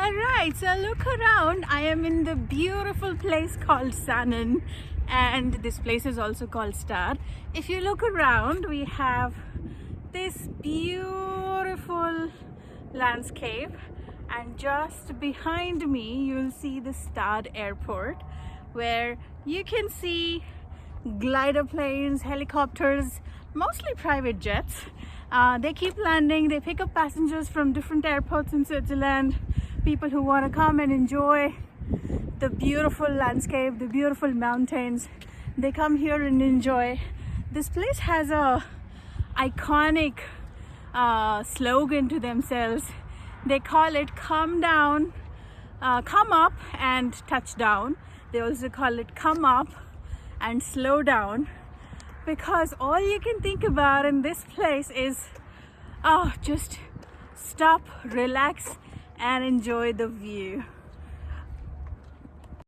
Alright, so look around. I am in the beautiful place called Saanen, and this place is also called Gstaad. If you look around, we have this beautiful landscape, and just behind me you'll see the Gstaad airport, where you can see glider planes, helicopters, mostly private jets. They keep landing, they pick up passengers from different airports in Switzerland, people who want to come and enjoy the beautiful landscape, the beautiful mountains. They come here and enjoy. This place has a iconic slogan to themselves. They call it come up and touch down. They also call it come up and slow down, because all you can think about in this place is just stop, relax and enjoy the view.